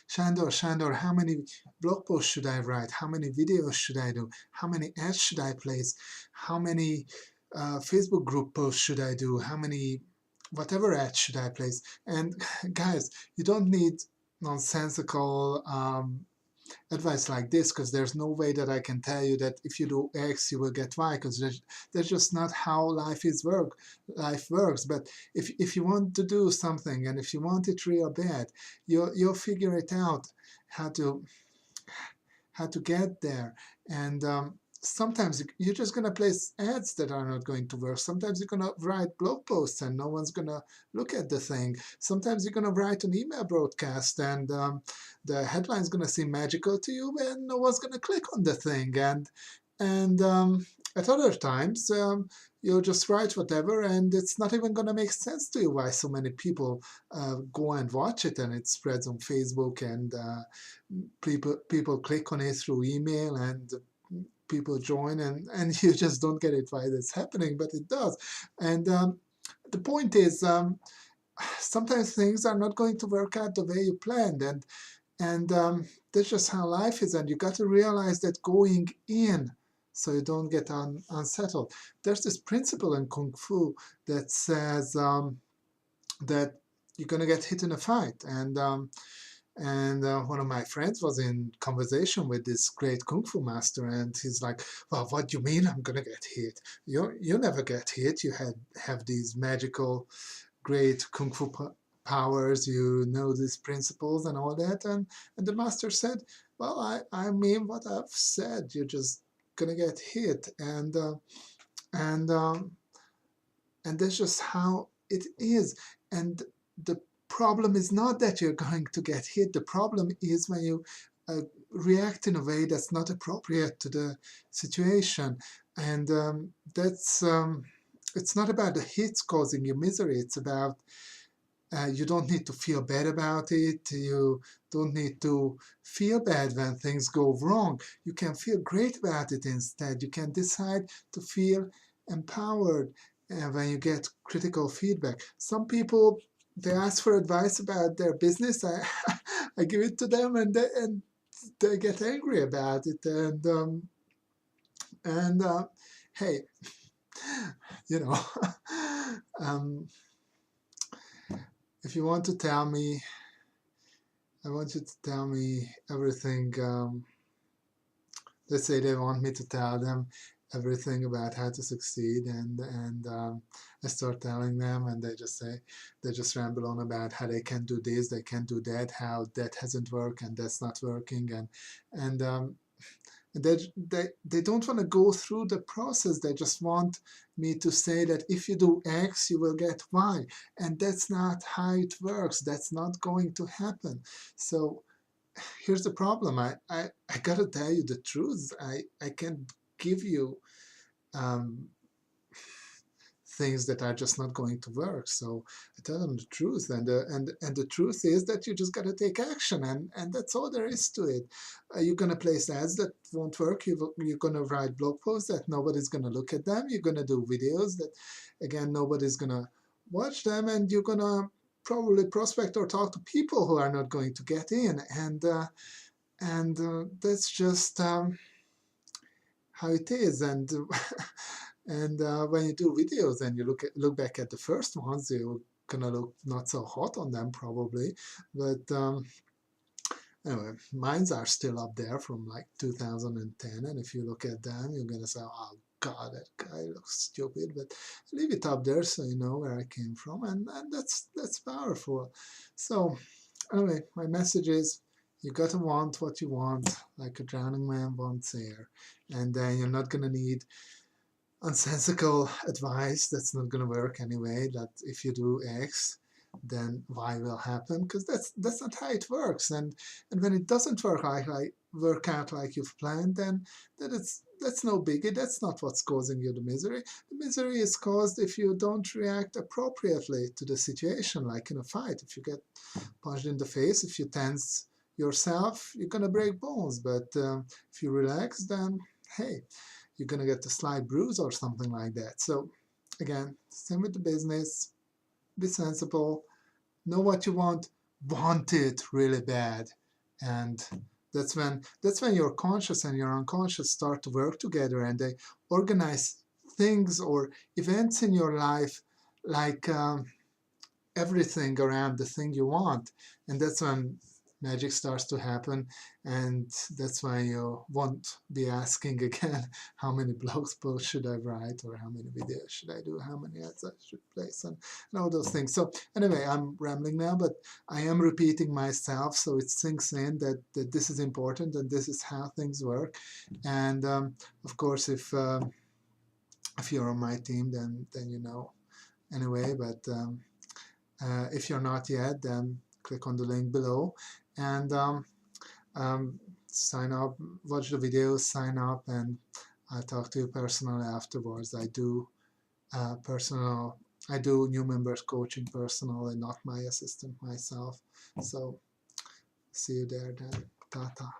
Shandor, how many blog posts should I write? How many videos should I do? How many ads should I place? How many Facebook group posts should I do? How many whatever ads should I place? And guys, you don't need nonsensical advice like this, because there's no way that I can tell you that if you do X you will get Y, because that's just not how life works. But if you want to do something, and if you want it real bad, you'll figure it out how to get there. And sometimes you're just going to place ads that are not going to work. Sometimes you're going to write blog posts and no one's going to look at the thing. Sometimes you're going to write an email broadcast and the headline's going to seem magical to you and no one's going to click on the thing. And at other times, you'll just write whatever and it's not even going to make sense to you why so many people go and watch it, and it spreads on Facebook, and people click on it through email, and people join, and you just don't get it why that's happening, but it does. And the point is, sometimes things are not going to work out the way you planned, and that's just how life is, and you got to realize that going in, so you don't get unsettled. There's this principle in Kung Fu that says that you're going to get hit in a fight. And one of my friends was in conversation with this great Kung Fu master, and he's like, well, what do you mean I'm going to get hit? You never get hit. You have these magical, great Kung Fu powers, you know these principles and all that. And the master said, well, I mean what I've said. You're just gonna get hit, and that's just how it is. And the problem is not that you're going to get hit. The problem is when you react in a way that's not appropriate to the situation. And that's it's not about the hits causing you misery. It's about you don't need to feel bad about it. You don't need to feel bad when things go wrong. You can feel great about it instead. You can decide to feel empowered when you get critical feedback. Some people, they ask for advice about their business. I give it to them, and they get angry about it. And hey, you know, if you want to tell me, I want you to tell me everything. Let's say they want me to tell them everything about how to succeed, and I start telling them, and they just ramble on about how they can do this, they can do that, how that hasn't worked and that's not working, and they don't want to go through the process. They just want me to say that if you do X, you will get Y. And that's not how it works. That's not going to happen. So here's the problem. I got to tell you the truth. I can't give you things that are just not going to work. So I tell them the truth, and the truth is that you just got to take action, and that's all there is to it. You're going to place ads that won't work. You're going to write blog posts that nobody's going to look at them. You're going to do videos that, again, nobody's going to watch them, and you're going to probably prospect or talk to people who are not going to get in, and that's just how it is. And and when you do videos and you look back at the first ones, you're gonna look not so hot on them probably, but anyway, mines are still up there from like 2010, and if you look at them, you're gonna say, oh God, that guy looks stupid, but leave it up there so you know where I came from, and that's powerful. So anyway, my message is, you gotta want what you want, like a drowning man wants air, and then you're not gonna need nonsensical advice that's not going to work anyway, that if you do X then Y will happen, because that's not how it works. And when it doesn't work out like you've planned, then that's no biggie. That's not what's causing you the misery. The misery is caused if you don't react appropriately to the situation, like in a fight. If you get punched in the face, if you tense yourself, you're going to break bones. But if you relax, then hey, you're going to get a slight bruise or something like that. So again, same with the business. Be sensible. Know what you want. Want it really bad. And that's when your conscious and your unconscious start to work together, and they organize things or events in your life, like everything around the thing you want. And that's when magic starts to happen. And that's why you won't be asking again, how many blog posts should I write, or how many videos should I do, how many ads I should place, and all those things. So anyway, I'm rambling now, but I am repeating myself, so it sinks in that this is important and this is how things work. And of course, if you're on my team, then you know anyway. But if you're not yet, then click on the link below and sign up, watch the videos, sign up, and I'll talk to you personally afterwards. Personal, I do new members coaching personally, not my assistant myself. So see you there then. Tata.